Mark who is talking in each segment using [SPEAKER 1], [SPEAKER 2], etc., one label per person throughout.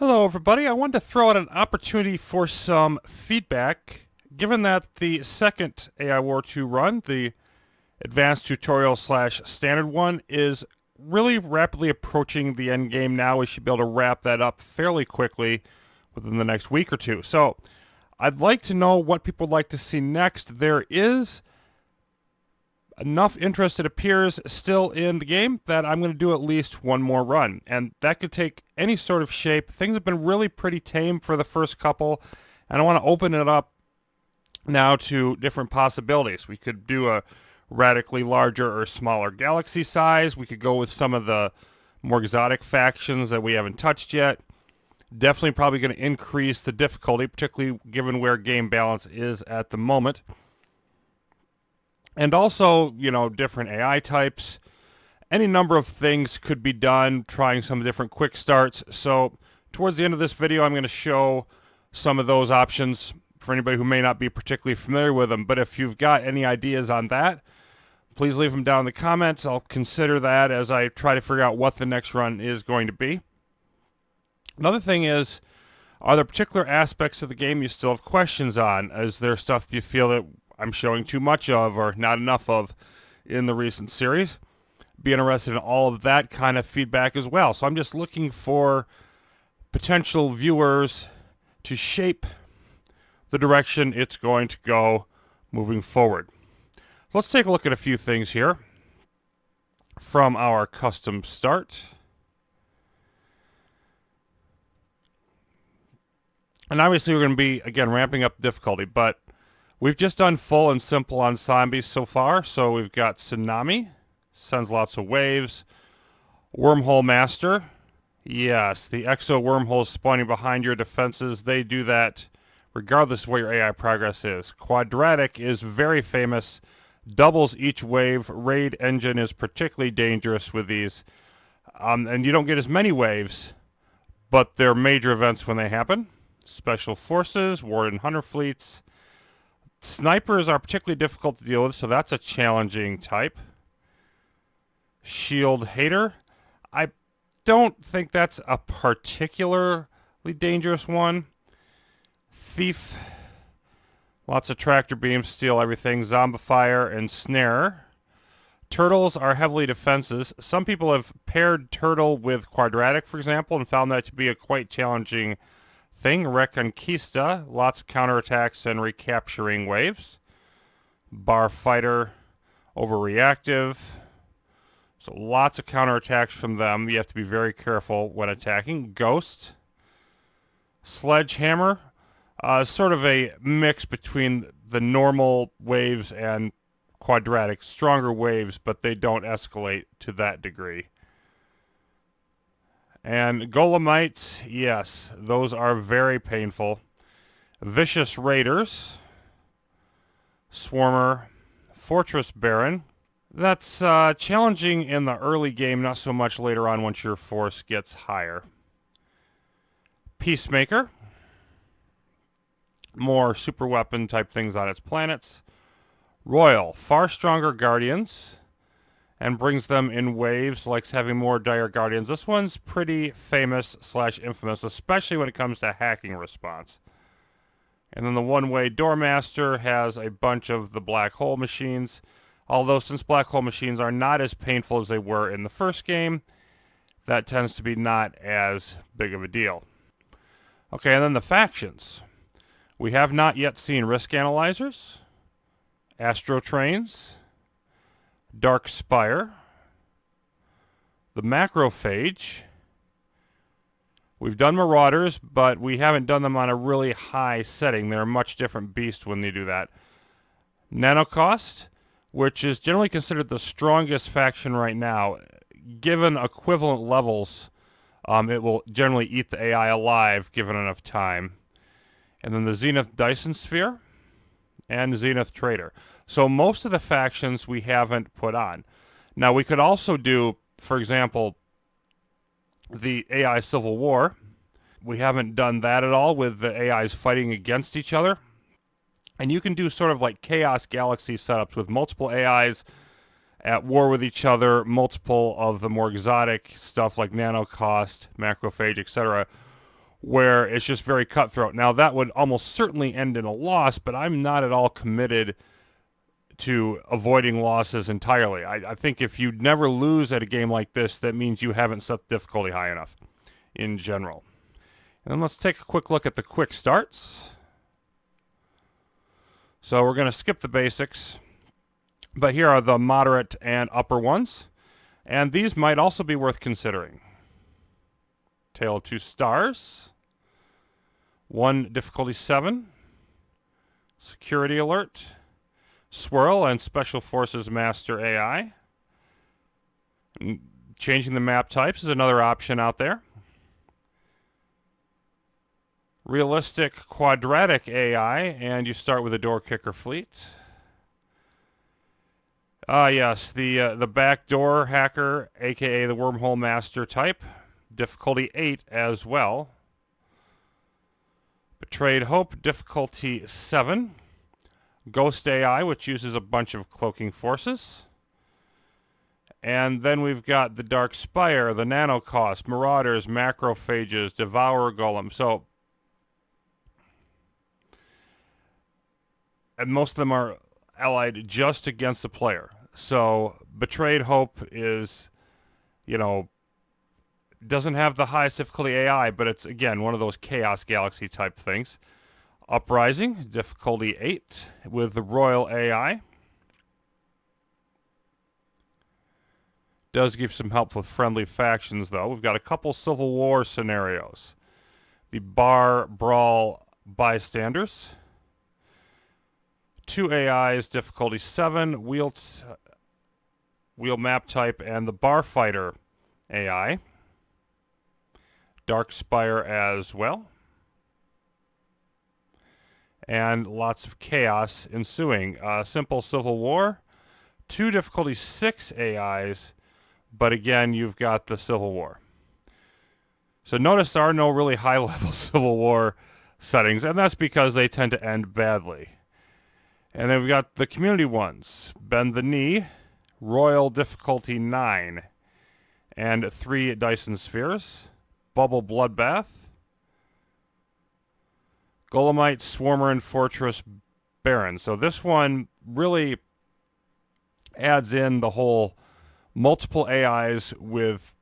[SPEAKER 1] Hello, everybody. I wanted to throw out an opportunity for some feedback. Given that the second AI War 2 run, the advanced tutorial slash standard one, is really rapidly approaching the end game now, we should be able to wrap that up fairly quickly within the next week or two. So I'd like to know what people would like to see next. There is enough interest, it appears, still in the game that I'm going to do at least one more run. And that could take any sort of shape. Things have been really pretty tame for the first couple, and I want to open it up now to different possibilities. We could do a radically larger or smaller galaxy size. We could go with some of the more exotic factions that we haven't touched yet. Definitely probably going to increase the difficulty, particularly given where game balance is at the moment. And also, different AI types. Any number of things could be done, trying some different quick starts. So towards the end of this video, I'm going to show some of those options for anybody who may not be particularly familiar with them. But if you've got any ideas on that, please leave them down in the comments. I'll consider that as I try to figure out what the next run is going to be. Another thing is, are there particular aspects of the game you still have questions on? Is there stuff you feel that I'm showing too much of or not enough of in the recent series? Be interested in all of that kind of feedback as well. So I'm just looking for potential viewers to shape the direction it's going to go moving forward. Let's take a look at a few things here from our custom start. And obviously we're going to be, again, ramping up difficulty, but we've just done full and simple on zombies so far. So we've got Tsunami, sends lots of waves. Wormhole Master, yes, the exo wormholes spawning behind your defenses. They do that regardless of what your AI progress is. Quadratic is very famous, doubles each wave. Raid Engine is particularly dangerous with these. And you don't get as many waves, but they're major events when they happen. Special Forces, Warden Hunter Fleets. Snipers are particularly difficult to deal with, so that's a challenging type. Shield Hater. I don't think that's a particularly dangerous one. Thief. Lots of tractor beams, steal everything. Zombifier and Snare. Turtles are heavily defenses. Some people have paired Turtle with Quadratic, for example, and found that to be a quite challenging thing. Reconquista, lots of counterattacks and recapturing waves. Bar Fighter, overreactive. So lots of counterattacks from them. You have to be very careful when attacking. Ghost. Sledgehammer, sort of a mix between the normal waves and Quadratic. Stronger waves, but they don't escalate to that degree. And Golemites, yes, those are very painful. Vicious Raiders. Swarmer. Fortress Baron. That's challenging in the early game, not so much later on once your force gets higher. Peacemaker. More super weapon type things on its planets. Royal. Far stronger Guardians, and brings them in waves, likes having more dire guardians. This one's pretty famous slash infamous, especially when it comes to hacking response. And then the one-way Doormaster has a bunch of the black hole machines, although since black hole machines are not as painful as they were in the first game, that tends to be not as big of a deal. Okay, and then the factions. We have not yet seen Risk Analyzers, Astro Trains, Dark Spire, the Macrophage. We've done Marauders, but we haven't done them on a really high setting. They're a much different beast when they do that. Nanocost, which is generally considered the strongest faction right now. Given equivalent levels, it will generally eat the AI alive given enough time. And then the Zenith Dyson Sphere and Zenith Trader. So most of the factions we haven't put on. Now we could also do, for example, the AI Civil War. We haven't done that at all with the AIs fighting against each other. And you can do sort of like Chaos Galaxy setups with multiple AIs at war with each other, multiple of the more exotic stuff like Nanocost, Macrophage, etc., where it's just very cutthroat. Now, that would almost certainly end in a loss, but I'm not at all committed to avoiding losses entirely. I think if you never lose at a game like this, that means you haven't set the difficulty high enough in general. And then let's take a quick look at the quick starts. So we're going to skip the basics, but here are the moderate and upper ones. And these might also be worth considering. Tale of Two Stars, 1 difficulty 7, Security Alert, Swirl and Special Forces Master AI. Changing the map types is another option out there. Realistic Quadratic AI, and you start with a Door Kicker Fleet. Yes, the Backdoor Hacker, aka the Wormhole Master type. Difficulty 8 as well. Betrayed Hope, difficulty 7. Ghost AI, which uses a bunch of cloaking forces. And then we've got the Dark Spire, the Nanocost, Marauders, Macrophages, Devourer Golem. So, and most of them are allied just against the player. So, Betrayed Hope is, doesn't have the highest difficulty AI, but it's, again, one of those Chaos Galaxy type things. Uprising, difficulty 8, with the Royal AI. Does give some help with friendly factions, though. We've got a couple Civil War scenarios. The Bar Brawl Bystanders. 2 AIs, difficulty 7, wheel map type, and the Bar Fighter AI. Dark Spire as well. And lots of chaos ensuing. Simple Civil War. 2 difficulty 6 AIs, but again, you've got the Civil War. So notice there are no really high-level Civil War settings, and that's because they tend to end badly. And then we've got the community ones. Bend the Knee, Royal difficulty 9, and 3 Dyson Spheres. Bubble Bloodbath. Golemite, Swarmer, and Fortress Baron. So this one really adds in the whole multiple AIs with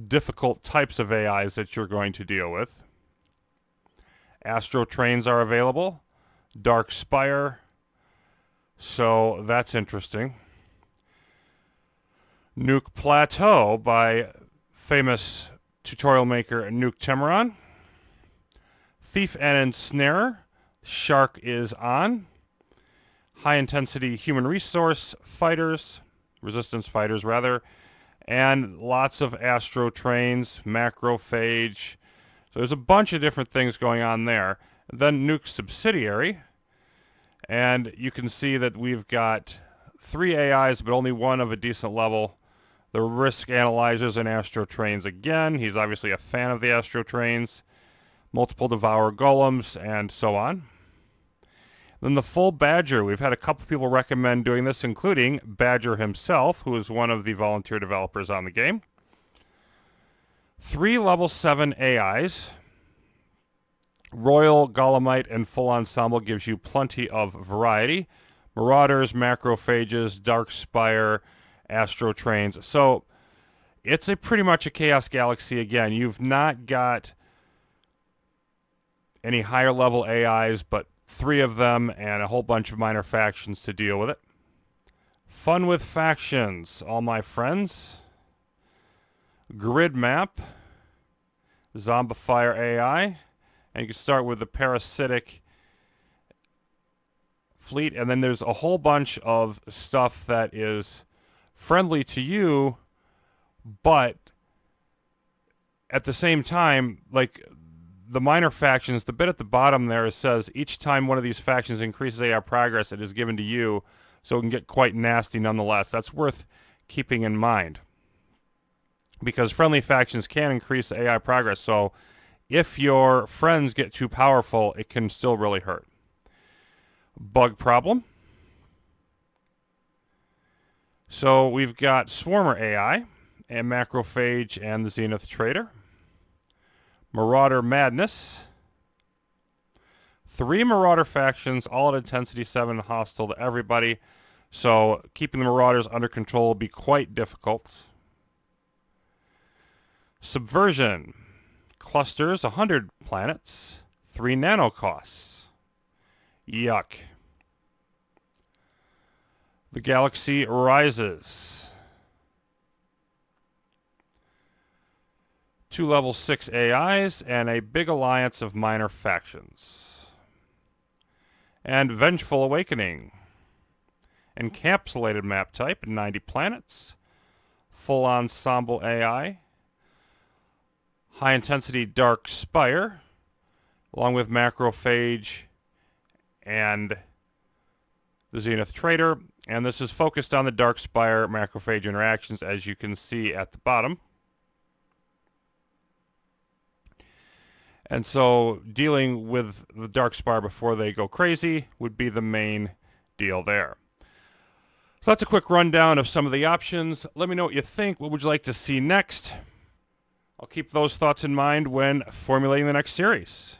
[SPEAKER 1] difficult types of AIs that you're going to deal with. Astro Trains are available. Dark Spire. So that's interesting. Nuke Plateau by famous tutorial maker Nuke Temeron. Thief and Ensnarer. Shark is on. High intensity human resource fighters. Resistance fighters, rather. And lots of Astro Trains. Macrophage. So there's a bunch of different things going on there. Then Nuke Subsidiary. And you can see that we've got 3 AIs, but only 1 of a decent level. The Risk Analyzers and Astro Trains again. He's obviously a fan of the Astro Trains. Multiple Devour Golems, and so on. Then the full Badger. We've had a couple people recommend doing this, including Badger himself, who is one of the volunteer developers on the game. 3 level 7 AIs. Royal, Golemite, and full ensemble gives you plenty of variety. Marauders, Macrophages, Dark Spire, Astro Trains. So it's pretty much a Chaos Galaxy again. You've not got any higher level AIs, but 3 of them and a whole bunch of minor factions to deal with it. Fun with factions, all my friends. Grid map. Zombifier AI. And you can start with the Parasitic fleet, and then there's a whole bunch of stuff that is friendly to you, but at the same time, like the minor factions, the bit at the bottom there says each time one of these factions increases AI progress, it is given to you, so it can get quite nasty nonetheless. That's worth keeping in mind, because friendly factions can increase the AI progress, so if your friends get too powerful, it can still really hurt. Bug problem. So we've got Swarmer AI, and Macrophage, and the Zenith Trader. Marauder Madness. 3 Marauder factions, all at intensity 7, hostile to everybody. So keeping the Marauders under control will be quite difficult. Subversion. Clusters, 100 planets. 3 nano costs. Yuck. The Galaxy Rises. 2 level 6 AIs and a big alliance of minor factions. And Vengeful Awakening. Encapsulated map type, 90 planets. Full ensemble AI. High intensity Dark Spire, along with Macrophage and the Zenith Trader. And this is focused on the Dark Spire Macrophage interactions, as you can see at the bottom. And so dealing with the Dark Spire before they go crazy would be the main deal there. So that's a quick rundown of some of the options. Let me know what you think. What would you like to see next? I'll keep those thoughts in mind when formulating the next series.